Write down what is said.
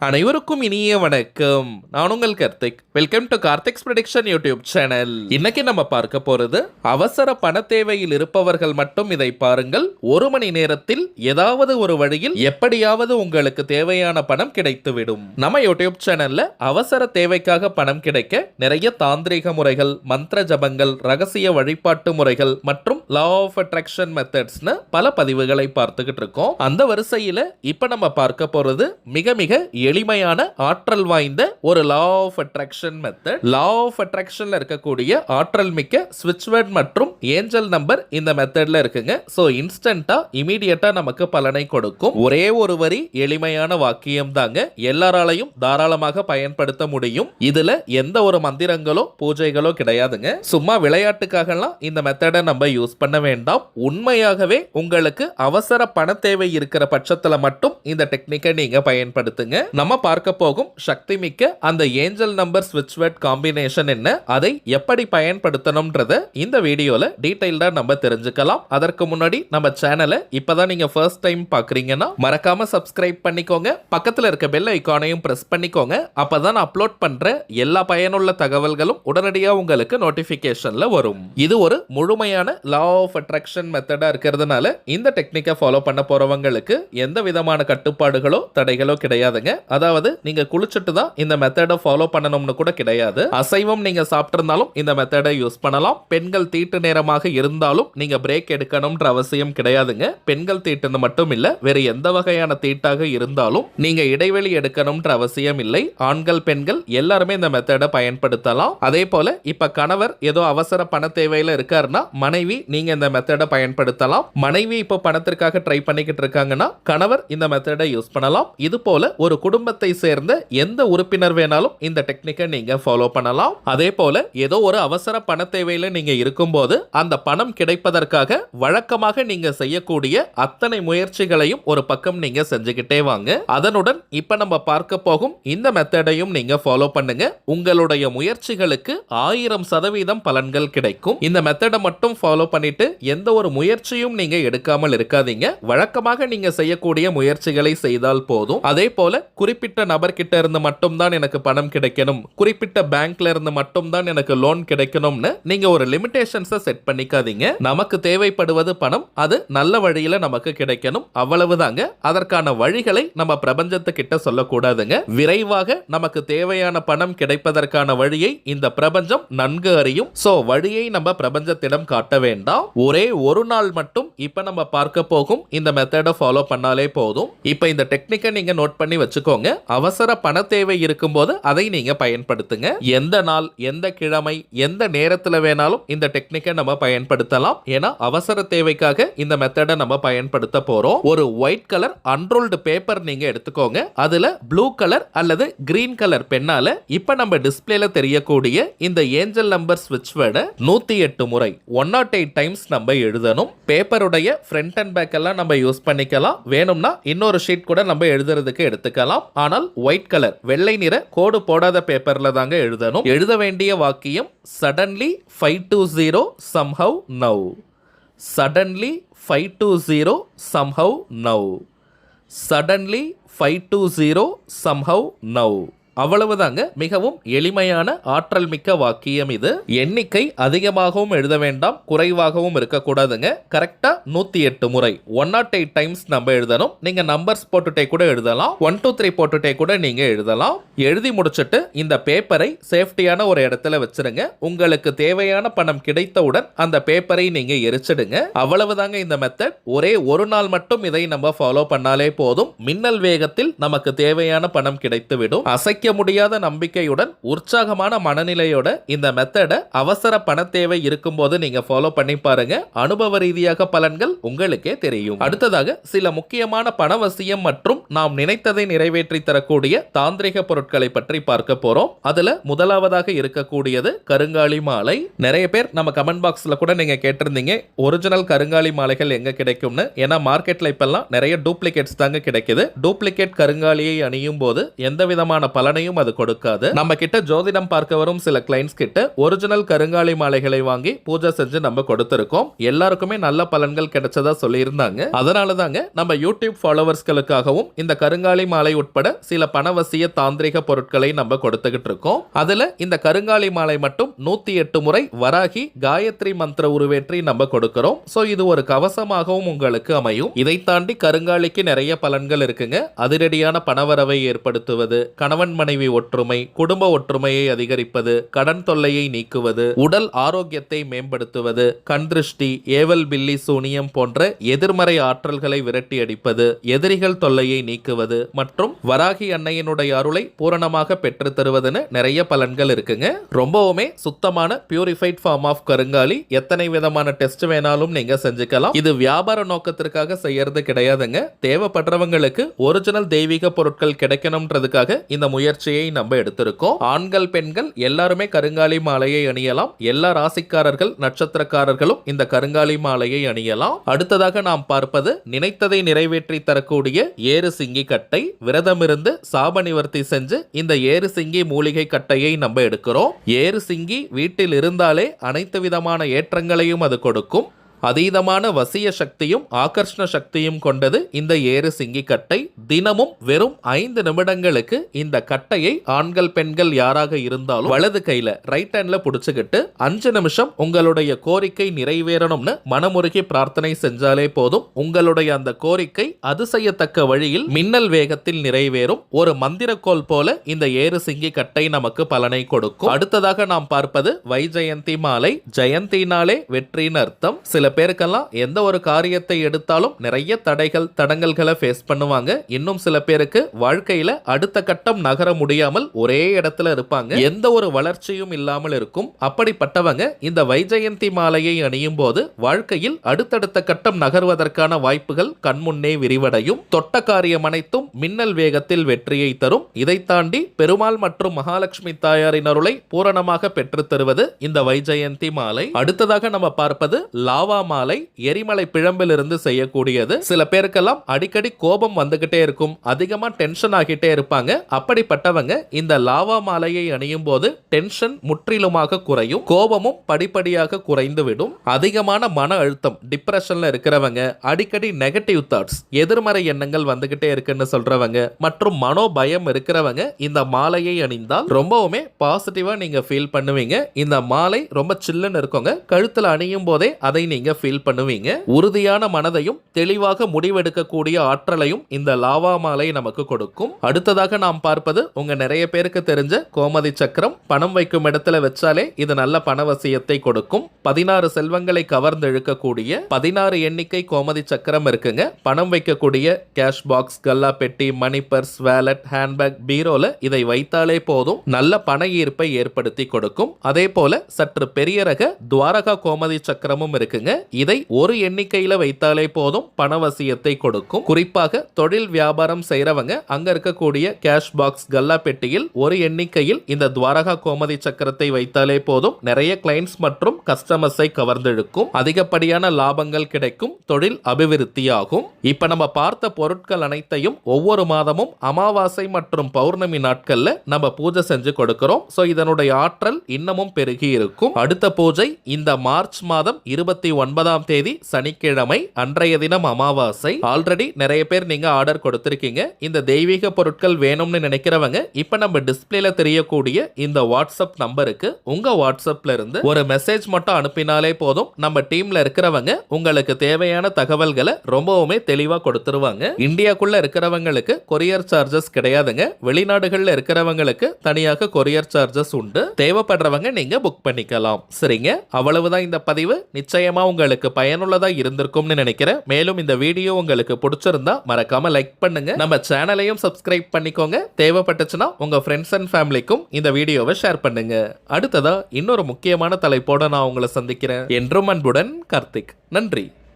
அனைவருக்கும் இனிய வணக்கம். நான் உங்கள் Karthik. Welcome to Karthik's prediction YouTube channel. இன்னைக்கு நம்ம பார்க்க போறது அவசர பண தேவையில் இருப்பவர்கள் மட்டும் இதை பாருங்கள். 1 மணி நேரத்தில் ஏதாவது ஒரு வழியில் எப்படியாவது உங்களுக்கு தேவையான பணம் கிடைத்துவிடும். நம்ம யூடியூப் சேனல்ல அவசர தேவைக்காக பணம் கிடைக்க நிறைய தாந்திரிக முறைகள், மந்திர ஜபங்கள், ரகசிய வழிபாட்டு முறைகள் மற்றும் லா ஆஃப் அட்ராக்ஷன் மெத்தட்ஸ்னு பல பதிவுகளை பார்த்துக்கிட்டு இருக்கோம். அந்த வரிசையில இப்ப நம்ம பார்க்க போறது மிக மிக எளிமையான ஆற்றல் வாய்ந்த ஒரு law of attraction method. Law of அட்ராக்ஷன்ல இருக்கக்கூடிய ஆற்றல் மிக்க ஸ்விட்ச் வேர்ட் மற்றும் ஏஞ்சல் நம்பர் இந்த மெத்தட்ல இருக்குங்க. சோ இன்ஸ்டன்ட்டா இமிடியேட்டா நமக்கு பலனை கொடுக்கும் ஒரே ஒரு வரி எளிமையான வாக்கியம் தாங்க. எல்லாராலையும் தாராளமாக பயன்படுத்த முடியும். இதுல எந்த ஒரு மந்திரங்களோ பூஜைகளோ கிடையாதுங்க. சும்மா விளையாட்டுக்காகலாம் இந்த மெத்தடை நம்ம யூஸ் பண்ண வேண்டாம். உண்மையாகவே உங்களுக்கு அவசர பண தேவை இருக்கிற பட்சத்துல மட்டும் இந்த டெக்னிக்கை நீங்க பயன்படுத்துங்க. நம்ம பார்க்க போகும் சக்தி மிக்க அந்த ஏஞ்சல் நம்பர் ஸ்விட்ச் வேர்ட் காம்பினேஷன் என்ன, அதை எப்படி பயன்படுத்தணும்ன்றத இந்த வீடியோல டீடைல்டா நம்ம தெரிஞ்சுக்கலாம். அதற்கு முன்னாடி நம்ம சேனலை இப்பதான் நீங்க ஃபர்ஸ்ட் டைம் பாக்குறீங்கன்னா மறக்காம சப்ஸ்கிரைப் பண்ணிக்கோங்க. பக்கத்துல இருக்க பெல் ஐகானையும் பிரஸ் பண்ணிக்கோங்க. அப்பதான் நான் அப்லோட் பண்ற எல்லா பயனுள்ள தகவல்களும் உடனடியாக உங்களுக்கு நோட்டிபிகேஷன்ல வரும். இது ஒரு முழுமையான லா ஆஃப் அட்ராக்ஷன் மெத்தடா இருக்கிறதுனால இந்த டெக்னிக்கை ஃபாலோ பண்ண போறவங்களுக்கு எந்த விதமான கட்டுப்பாடுகளோ தடைகளோ கிடையாதுங்க. அதாவது நீங்க குளிச்சுட்டு தான் இந்த மெத்தடை ஃபாலோ பண்ணணும்னு கூட கிடையாது. அசைவம் நீங்க சாப்பிட்டிருந்தாலும் இந்த மெத்தடை யூஸ் பண்ணலாம். பெண்கள் தீட்டு நேரமாக இருந்தாலும் நீங்க பிரேக் எடுக்கணும்ன்ற அவசியம் கிடையாதுங்க. பெண்கள் தீட்டுன்னு மட்டும் இல்ல, வேற எந்த வகையான தீட்டாக இருந்தாலும் நீங்க இடைவெளி எடுக்கணும்ன்ற அவசியம் இல்லை. ஆண்கள் பெண்கள் எல்லாருமே இந்த மெத்தடை பயன்படுத்தலாம். அதே போல இப்ப கணவர் ஏதோ அவசர பண தேவையில இருக்காருன்னா மனைவி நீங்க இந்த மெத்தடை பயன்படுத்தலாம். மனைவி இப்ப பணத்திற்காக ட்ரை பண்ணிக்கிட்டு இருக்காங்கன்னா கணவர் இந்த மெத்தடை யூஸ் பண்ணலாம். இது போல ஒரு குடும்பத்தை சேர்ந்த எந்த உறுப்பினர் வேணாலும் இந்த டெக்னிக்கை நீங்க ஃபாலோ பண்ணலாம். அதே போல ஏதோ ஒரு அவசர பண தேவையில நீங்க இருக்கும்போது அந்த பணம் கிடைப்பதற்காக வழக்கமாக நீங்க செய்யக்கூடிய அத்தனை முயற்சிகளையும் ஒரு பக்கம் நீங்க செஞ்சுக்கிட்டே வாங்க. அதனுடன் இப்ப நம்ம பார்க்க போகும் இந்த மெத்தடையும் நீங்க ஃபாலோ பண்ணுங்க. உங்களுடைய முயற்சிகளுக்கு 1000% பலன்கள் கிடைக்கும். இந்த மெத்தடை மட்டும் ஃபாலோ பண்ணிட்டு எந்த ஒரு முயற்சியும் நீங்க எடுக்காமல் இருக்காதீங்க. வழக்கமாக நீங்க செய்யக்கூடிய முயற்சிகளை செய்தால் போதும். அதே போல குறிப்பிட்ட நபர்கிட்ட இருந்து மட்டும் தான் எனக்கு பணம் கிடைக்கணும், குறிப்பிட்ட பேங்க்ல இருந்து மட்டும் தான் எனக்கு லோன் கிடைக்கணும்னு நீங்க ஒரு லிமிடேஷன்ஸை செட் பண்ணிக்காதீங்க. நமக்கு தேவைப்படுவது பணம், அது நல்ல வழியில நமக்கு கிடைக்கணும், அவ்வளவுதாங்க. அதற்கான வழிகளை நம்ம பிரபஞ்சத்துக்கிட்ட சொல்லக்கூடாதுங்க. விரைவாக நமக்கு தேவையான பணம் கிடைப்பதற்கான வழியை இந்த பிரபஞ்சம் நன்கு அறியும். சோ வழியை நம்ம பிரபஞ்சத்திடம் காட்ட வேண்டாம். ஒரே ஒரு நாள் மட்டும் இப்ப நம்ம பார்க்க போகும் இந்த மெத்தடை ஃபாலோ பண்ணாலே போதும். இப்ப இந்த டெக்னிக்கை நீங்க நோட் பண்ணி வச்சுக்கோங்க. அவசர பண தேவை இருக்கும்போது அதை நீங்க பயன்படுத்துங்க. எந்த நாள், எந்த கிழமை, எந்த நேரத்துல வேணாலும் இந்த டெக்னிக்கை நம்ம பயன்படுத்தலாம். ஏன்னா அவசர தேவைக்காக இந்த மெத்தடை நம்ம பயன்படுத்த போறோம். ஒரு ஒயிட் கலர் அன்ரோல்டு பேப்பர் நீங்க எடுத்துக்கோங்க. அதுல ப்ளூ கலர் அல்லது கிரீன் கலர் பெண்ணால இப்ப நம்ம டிஸ்பிளேல தெரியக்கூடிய இந்த ஏஞ்சல் நம்பர் ஸ்விட்ச் வேர்டை 108 முறை 108 டைம்ஸ் நம்ம எழுதணும். பேப்பருடைய ஃப்ரண்ட் அண்ட் பேக் எல்லாம் நம்ம யூஸ் பண்ணிக்கலாம். வேணும்னா இன்னொரு ஷீட் கூட நம்ம எழுதுறதுக்கு எடுத்துக்கலாம். ஆனால் ஒயிட் கலர் வெள்ளை நிற கோடு போடாத பேப்பர்ல தாங்க எழுதணும். எழுத வேண்டிய வாக்கியம் suddenly 520 somehow now. suddenly 520 somehow now. suddenly 520 somehow now. அவ்வளவுதாங்க. மிகவும் எளிமையான ஆற்றல் மிக்க வாக்கியம் இது. எண்ணிக்கை அதிகமாகவும் எழுத வேண்டாம், குறைவாகவும் இருக்கக்கூடாதுங்க. கரெக்டா 108 முறை 108 டைம்ஸ் நம்ம எழுதணும். நீங்க நம்பர்ஸ் போட்டுட்டே கூட எழுதலாம், 1 2 3 போட்டுட்டே கூட நீங்க எழுதலாம். எழுதி முடிச்சிட்டு இந்த பேப்பரை சேஃப்டியான ஒரு இடத்துல வச்சிருங்க. உங்களுக்கு தேவையான பணம் கிடைத்தவுடன் அந்த பேப்பரை நீங்க எரிச்சிடுங்க. அவ்வளவுதாங்க இந்த மெத்தட். ஒரே ஒரு நாள் மட்டும் இதை நம்ம ஃபாலோ பண்ணாலே போதும். மின்னல் வேகத்தில் நமக்கு தேவையான பணம் கிடைத்துவிடும். அசைக்க முடியாத நம்பிக்கையுடன் உற்சாகமான மனநிலையோட இந்த மெத்தடை அவசர பண தேவை இருக்கும்போது நீங்க ஃபாலோ பண்ணி பாருங்க. அனுபவ ரீதியாக பலன்கள் உங்களுக்கே தெரியும். அடுத்ததாக சில முக்கியமான பணவசியம் மற்றும் நாம் நினைத்ததை நிறைவேற்றி தரக்கூடிய தாந்திரிக பொருட்களை பற்றி பார்க்க போறோம். அதுல முதலாவதாக இருக்கக்கூடியது கருங்காலி மாலை. நிறைய பேர் நம்ம கமெண்ட் பாக்ஸ்ல கூட நீங்க கேட்டிருந்தீங்க ஒரிஜினல் கருங்காலி மாலைகள் எங்க கிடைக்கும்னு. ஏன்னா மார்க்கெட்ல இப்பெல்லாம் நிறைய டூப்ளிகேட்ஸ் தாங்க கிடைக்குது. டூப்ளிகேட் கருங்காலியை அணியும் போது எந்த விதமான பலன் பலனையும் அது கொடுக்காது. நம்ம கிட்ட ஜோதிடம் பார்க்க வரும் சில கிளைண்ட்ஸ் கிட்ட ஒரிஜினல் கருங்காலி மாலைகளை வாங்கி பூஜை செஞ்சு நம்ம கொடுத்திருக்கோம். எல்லாருக்குமே நல்ல பலன்கள் கிடைச்சதா சொல்லியிருந்தாங்க. அதனால தாங்க நம்ம யூடியூப் ஃபாலோவர்ஸ்களுக்காகவும் இந்த கருங்காலி மாலை உட்பட சில பணவசிய தாந்திரிக பொருட்களை நம்ம கொடுத்துக்கிட்டு இருக்கோம். அதுல இந்த கருங்காலி மாலை மட்டும் 108 முறை வராகி காயத்ரி மந்திர உருவேற்றி நம்ம கொடுக்கிறோம். சோ இது ஒரு கவசமாகவும் உங்களுக்கு அமையும். இதை தாண்டி கருங்காலிக்கு நிறைய பலன்கள் இருக்குங்க. அதிரடியான பணவரவை ஏற்படுத்துவது, கணவன் மனைவி ஒற்றுமை, குடும்ப ஒற்றுமையை அதிகரிப்பது, கடன் தொல்லையை நீக்குவது, உடல் ஆரோக்கியத்தை மேம்படுத்துவது, கண் திருஷ்டி, ஏவல் பில்லி சூனியம் போன்ற எதிர்மறை ஆற்றல்களை விரட்டி அடிப்பது, எதிரிகள் தொல்லையை நீக்குவது மற்றும் வராகி அன்னையினுடைய அருளை பூரணமாக பெற்று தருவதுன்னு நிறைய பலன்கள் இருக்குங்க. ரொம்பவுமே சுத்தமான பியூரிஃபைட் ஃபார்ம் ஆஃப் கருங்காலி. எத்தனை விதமான டெஸ்ட் வேணாலும் நீங்க செஞ்சுக்கலாம். இது வியாபார நோக்கத்திற்காக செய்யறது கிடையாதுங்க. தேவைப்படுறவங்களுக்கு ஒரிஜினல் தெய்வீக பொருட்கள் கிடைக்கணும்ன்றதுக்காக இந்த முயற்சியை நம்ம எடுத்திருக்கோம். ஆண்கள் பெண்கள் எல்லாருமே கருங்காலி மாலையை அணியலாம். எல்லா ராசிக்காரர்கள் நட்சத்திரக்காரர்களும் இந்த கருங்காலி மாலையை அணியலாம். அடுத்ததாக நாம் பார்ப்பது நினைத்ததை நிறைவேற்றி தரக்கூடிய ஏறு சிங்கி கட்டை. விரதமிருந்து சாப நிவர்த்தி செஞ்சு இந்த ஏறு சிங்கி மூலிகை கட்டையை நம்ம எடுக்கிறோம். ஏறு சிங்கி வீட்டில் இருந்தாலே அனைத்து விதமான ஏற்றங்களையும் அது கொடுக்கும். அதீதமான வசிய சக்தியும் ஆகர்ஷண சக்தியும் கொண்டது இந்த ஏறு சிங்கி கட்டை. தினமும் வெறும் 5 நிமிடங்களுக்கு இந்த கட்டையை ஆண்கள் பெண்கள் யாராக இருந்தாலும் வலது கையில ரைட் ஹேண்ட்ல புடிச்சுக்கிட்டு 5 நிமிஷம் உங்களுடைய கோரிக்கை நிறைவேறணும்னு மனமுருகி பிரார்த்தனை செஞ்சாலே போதும். உங்களுடைய அந்த கோரிக்கை அதிசயத்தக்க வழியில் மின்னல் வேகத்தில் நிறைவேறும். ஒரு மந்திரக்கோள் போல இந்த ஏறு சிங்கி கட்டை நமக்கு பலனை கொடுக்கும். அடுத்ததாக நாம் பார்ப்பது வைஜெயந்தி மாலை. ஜெயந்தினாலே வெற்றின்னு அர்த்தம். சில பேருக்கெல்லாம் எந்த ஒரு காரியத்தை எடுத்தாலும் நிறைய தடைகள் தடங்கல்களை ஃபேஸ் பண்ணுவாங்க. இன்னும் சில பேருக்கு வாழ்க்கையில அடுத்த கட்டம் நகர முடியாமல் ஒரே இடத்துல இருப்பாங்க. எந்த ஒரு வளர்ச்சியும் இல்லாமல் இருக்கும். அப்படிப்பட்டவங்க இந்த வைஜெயந்தி மாலையை அணியும் போது வாழ்க்கையில் அடுத்தடுத்த கட்டம் நகர்வதற்கான வாய்ப்புகள் கண்முன்னே விரிவடையும். தொட்ட காரியம் அனைத்தும் மின்னல் வேகத்தில் வெற்றியை தரும். இதை தாண்டி பெருமாள் மற்றும் மகாலட்சுமி தாயாரின் அருளை பூரணமாக பெற்று தருவது இந்த வைஜெயந்தி மாலை. அடுத்ததாக நம்ம பார்ப்பது லாவா மாலை. எரிமலை பிழம்பில் இருந்து செய்யக்கூடியது. சில பேருக்கெல்லாம் அடிக்கடி கோபம் வந்துகிட்டே இருக்கும். அதிகமா டென்ஷன் ஆகிட்டே இருப்பாங்க. அப்படிப்பட்டவங்க இந்த லாவா மாலையை அணியும் போது டென்ஷன் முற்றிலுமாக குறையும். கோபமும் படிப்படியாக குறைந்து விடும். அதிகமான மன அழுத்தம் டிப்ரெஷன்ல இருக்கிறவங்க, அடிக்கடி நெகட்டிவ் தாட்ஸ் எதிர்மறை எண்ணங்கள் வந்துகிட்டே இருக்குன்னு சொல்றவங்க மற்றும் மனோபயம் இருக்கிறவங்க இந்த மாலையை அணிந்தால் ரொம்பவுமே பாசிட்டிவா நீங்க ஃபீல் பண்ணுவீங்க. இந்த மாலை ரொம்ப சில்லுன்னு இருக்குங்க. கழுத்துல அணியும் போதே அதை நீங்க ஃபீல் பண்ணுவீங்க. உறுதியான மனதையும் தெளிவாக முடிவெடுக்கக்கூடிய ஆற்றலையும் இந்த லாவா மாலை நமக்கு கொடுக்கும். அடுத்ததாக நாம் பார்ப்பது உங்க நிறைய பேருக்கு தெரிஞ்ச கோமதி சக்கரம். பணம் வைக்கும் இடத்துல வச்சாலே இது நல்ல பணவசியத்தை கொடுக்கும். 16 செல்வங்களை கவர்ந்து இழுக்கக்கூடிய 16 எண்ணிக்கை கோமதி சக்கரம் இருக்குங்க. பணம் வைக்கக்கூடிய கேஷ் பாக்ஸ், கல்லா பெட்டி, மணி பர்ஸ், வேலட், ஹேண்ட்பேக், பீரோல இதை வைத்தாலே போதும் நல்ல பண ஈர்ப்பை ஏற்படுத்தி கொடுக்கும். அதே போல சற்று பெரிய ரக துவாரகா கோமதி சக்கரமும் இருக்குங்க. இதை ஒரு எண்ணிக்கையில வைத்தாலே போதும் பணவசியத்தை கொடுக்கும். குறிப்பாக தொழில் வியாபாரம் செய்யறவங்க அங்க இருக்கக்கூடிய கேஷ் பாக்ஸ், கல்லா பெட்டியில் ஒரு எண்ணிக்கையில் இந்த துவாரகா கோமதி சக்கரத்தை வைத்தாலே போதும் நிறைய கிளைண்ட்ஸ் மற்றும் கஸ்டமர்ஸை கவர்ந்தெழுக்கும். அதிகப்படியான லாபங்கள் கிடைக்கும். தொழில் அபிவிருத்தியாகும். இப்ப நம்ம பார்த்த பொருட்கள் அனைத்தையும் ஒவ்வொரு மாதமும் அமாவாசை மற்றும் பௌர்ணமி நாட்கள்ல நம்ம பூஜை செஞ்சு கொடுக்கிறோம். சோ இதனுடைய ஆற்றல் இன்னமும் பெருகி இருக்கும். அடுத்த பூஜை இந்த மார்ச் மாதம் 29ஆம் தேதி சனிக்கிழமை. அன்றைய தினம் அமாவாசை. ஆல்ரெடி நிறைய பேர் நீங்க ஆர்டர் கொடுத்திருக்கீங்க. இந்த தெய்வீக பொருட்கள் வேணும்னு நினைக்கிறவங்க இப்ப நம்ம டிஸ்பிளேல தெரியக்கூடிய இந்த வாட்ஸ்அப் நம்பருக்கு உங்க வாட்ஸ்அப்ல இருந்து ஒரு மெசேஜ் மட்டும் அனுப்பினாலே போதும். நம்ம டீம்ல இருக்கிறவங்க உங்களுக்கு தேவையான தகவல்களை ரொம்பவுமே தெளிவா கொடுத்துருவாங்க. இந்தியாக்குள்ள இருக்கிறவங்களுக்கு கொரியர் சார்ஜஸ் கிடையாதுங்க. வெளிநாடுகள்ல இருக்கிறவங்களுக்கு தனியாக கொரியர் சார்ஜஸ் உண்டு. தேவைப்படுறவங்க நீங்க புக் பண்ணிக்கலாம். சரிங்க, அவ்வளவுதான் இந்த பதிவு. நிச்சயமா உங்களுக்கு பயனுள்ளதா இருந்திருக்கும்னு நினைக்கிறேன். மேலும் இந்த வீடியோ உங்களுக்கு பிடிச்சிருந்தா மறக்காம லைக் பண்ணுங்க. நம்ம சேனலையும் சப்ஸ்கிரைப் பண்ணிக்கோங்க. தேவைப்பட்டுச்சுன்னா உங்க ஃப்ரெண்ட்ஸ் அண்ட் ஃபேமிலிக்கும் இந்த வீடியோவை ஷேர் பண்ணுங்க. அடுத்ததா இன்னொரு முக்கியமான தலைப்போட நான் உங்களை சந்திக்கிறேன். என்றும் அன்புடன் கார்த்திக். நன்றி.